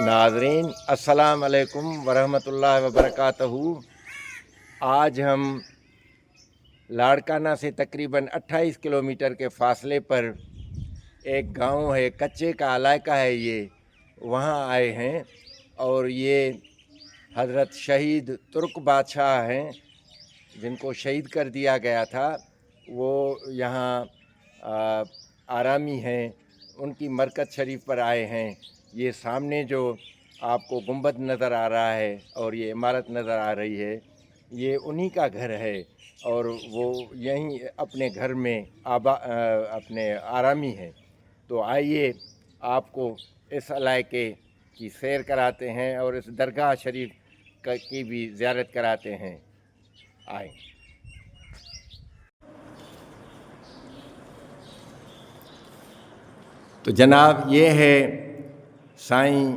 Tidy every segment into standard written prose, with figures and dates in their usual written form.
नाज़रीन अस्सलाम वालेकुम वरहमतुल्लाहि वबरकातहू। आज हम लाड़काना से तकरीबन 28 किलोमीटर के फ़ासले पर एक गांव है, कच्चे का इलाका है ये, वहाँ आए हैं। और ये हज़रत शहीद तुर्क बादशाह हैं जिनको शहीद कर दिया गया था। वो यहाँ आरामी हैं, उनकी मरकज़ शरीफ पर आए हैं। ये सामने जो आपको गुंबद नज़र आ रहा है और ये इमारत नज़र आ रही है, ये उन्हीं का घर है और वो यहीं अपने घर में अपने आरामी हैं। तो आइए आपको इस इलाके की सैर कराते हैं और इस दरगाह शरीफ की भी ज़ियारत कराते हैं। आए। तो जनाब, ये है साईं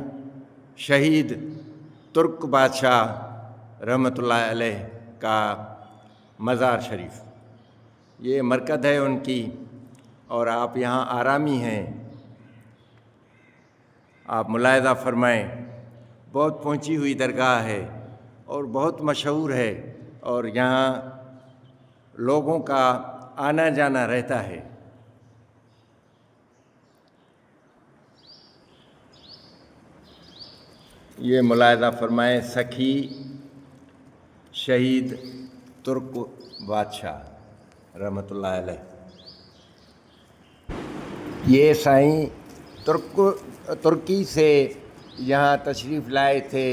शहीद तुर्क बादशाह रहमतुल्लाह अलैह का मज़ार शरीफ। ये मरकज़ है उनकी और आप यहाँ आरामी हैं। आप मुलाहिज़ा फरमाएं, बहुत पहुँची हुई दरगाह है और बहुत मशहूर है और यहाँ लोगों का आना जाना रहता है। ये मुलाहिज़ा फरमाएं, सखी शहीद तुर्क बादशाह रहमतुल्लाह अलैह। ये साईं तुर्की से यहाँ तशरीफ़ लाए थे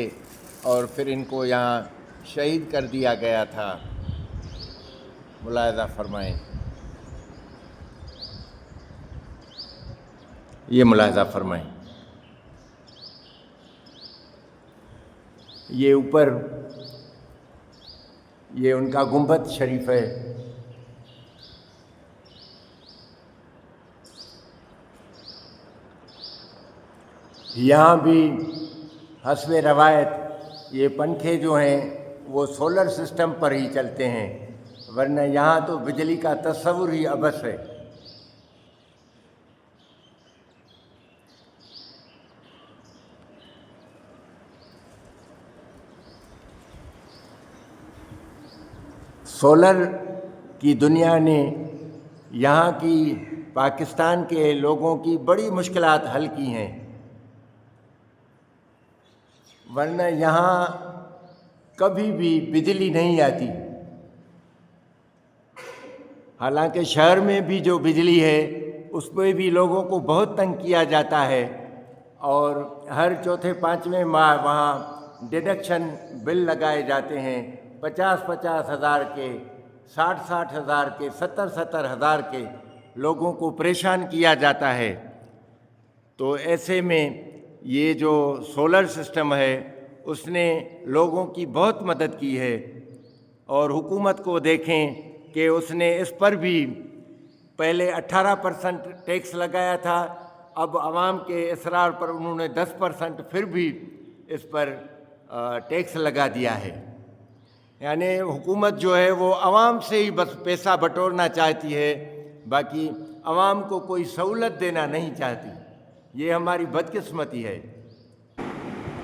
और फिर इनको यहाँ शहीद कर दिया गया था। मुलाहिज़ा फरमाएं, ये मुलाहिज़ा फरमाएं। ये ऊपर ये उनका गुंबद शरीफ है। यहाँ भी हस्बे रवायत ये पंखे जो हैं वो सोलर सिस्टम पर ही चलते हैं, वरना यहाँ तो बिजली का तस्वुर ही अबस है। सोलर की दुनिया ने यहाँ की पाकिस्तान के लोगों की बड़ी मुश्किलात हल की हैं, वरना यहाँ कभी भी बिजली नहीं आती। हालांकि शहर में भी जो बिजली है उस पर भी लोगों को बहुत तंग किया जाता है और हर चौथे पाँचवें माह वहाँ डिडक्शन बिल लगाए जाते हैं, 50-50 हज़ार के, 60-60 हज़ार के, 70-70 हज़ार के। लोगों को परेशान किया जाता है। तो ऐसे में ये जो सोलर सिस्टम है उसने लोगों की बहुत मदद की है। और हुकूमत को देखें कि उसने इस पर भी पहले 18% टैक्स लगाया था, अब आवाम के इसरार पर उन्होंने 10% फिर भी इस पर टैक्स लगा दिया है। यानी हुकूमत जो है वो आवाम से ही बस पैसा बटोरना चाहती है, बाकी आवाम को कोई सहूलत देना नहीं चाहती। ये हमारी बदकिस्मती है।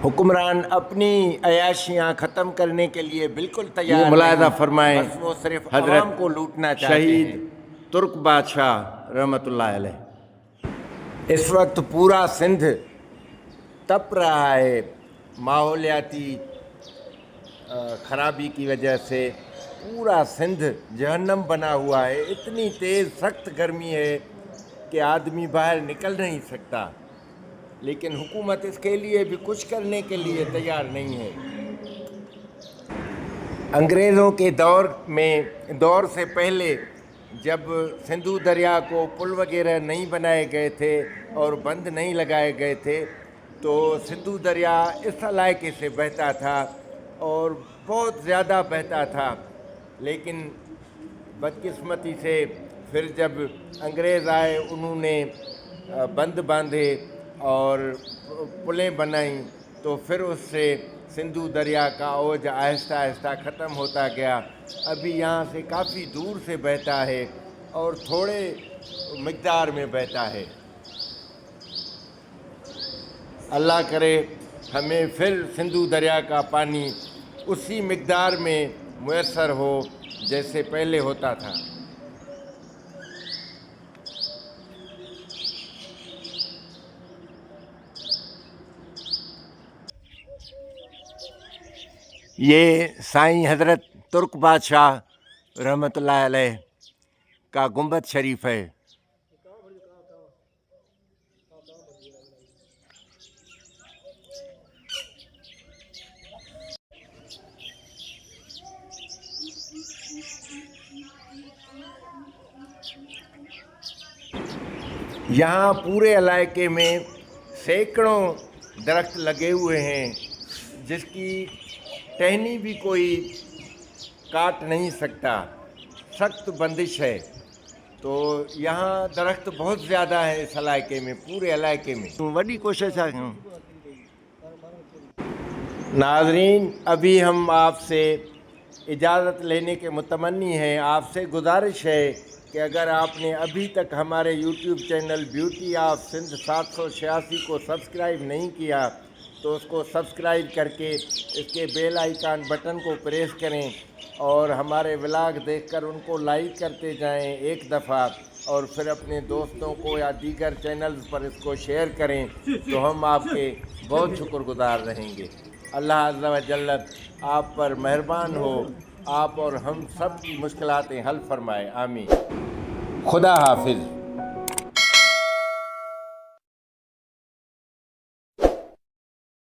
हुक्मरान अपनी अयाशियाँ ख़त्म करने के लिए बिल्कुल तैयार नहीं। मुलाहिज़ा फरमाएं, बस वो सिर्फ आवाम को लूटना चाहते हैं। शहीद तुर्क बादशाह रहमतुल्लाह अलैह। इस वक्त पूरा सिंध तप रहा है माहौलियाती ख़राबी की वजह से। पूरा सिंध जहन्नम बना हुआ है। इतनी तेज़ सख्त गर्मी है कि आदमी बाहर निकल नहीं सकता, लेकिन हुकूमत इसके लिए भी कुछ करने के लिए तैयार नहीं है। अंग्रेज़ों के दौर से पहले जब सिंधु दरिया को पुल वगैरह नहीं बनाए गए थे और बंद नहीं लगाए गए थे, तो सिंधु दरिया इस इलाके से बहता था और बहुत ज़्यादा बहता था। लेकिन बदकिस्मती से फिर जब अंग्रेज़ आए, उन्होंने बंद बांधे और पुलें बनाई, तो फिर उससे सिंधु दरिया का औज आहिस्ता आहिस्ता ख़त्म होता गया। अभी यहाँ से काफ़ी दूर से बहता है और थोड़े मिक़दार में बहता है। अल्लाह करे ہمیں پھر سندھو دریا کا پانی اسی مقدار میں میسر ہو جیسے پہلے ہوتا تھا۔ یہ سائیں حضرت ترک بادشاہ رحمۃ اللہ علیہ کا گنبد شریف ہے۔ یہاں پورے علاقے میں سینکڑوں درخت لگے ہوئے ہیں جس کی ٹہنی بھی کوئی کاٹ نہیں سکتا، سخت بندش ہے۔ تو یہاں درخت بہت زیادہ ہے اس علاقے میں، پورے علاقے میں بڑی کوشش ہے۔ ناظرین، ابھی ہم آپ سے اجازت لینے کے متمنی ہیں۔ آپ سے گزارش ہے کہ اگر آپ نے ابھی تک ہمارے YouTube channel beauty of Sindh 786 کو سبسکرائب نہیں کیا تو اس کو سبسکرائب کر کے اس کے بیل آئیکن بٹن کو پریس کریں اور ہمارے ولاگ دیکھ کر ان کو لائک کرتے جائیں ایک دفعہ، اور پھر اپنے دوستوں کو یا دیگر چینلز پر اس کو شیئر کریں تو ہم آپ کے بہت شکر گزار رہیں گے۔ اللہ عز و جل آپ پر مہربان ہو، آپ اور ہم سب کی مشکلاتیں حل فرمائے، آمین۔ خدا حافظ۔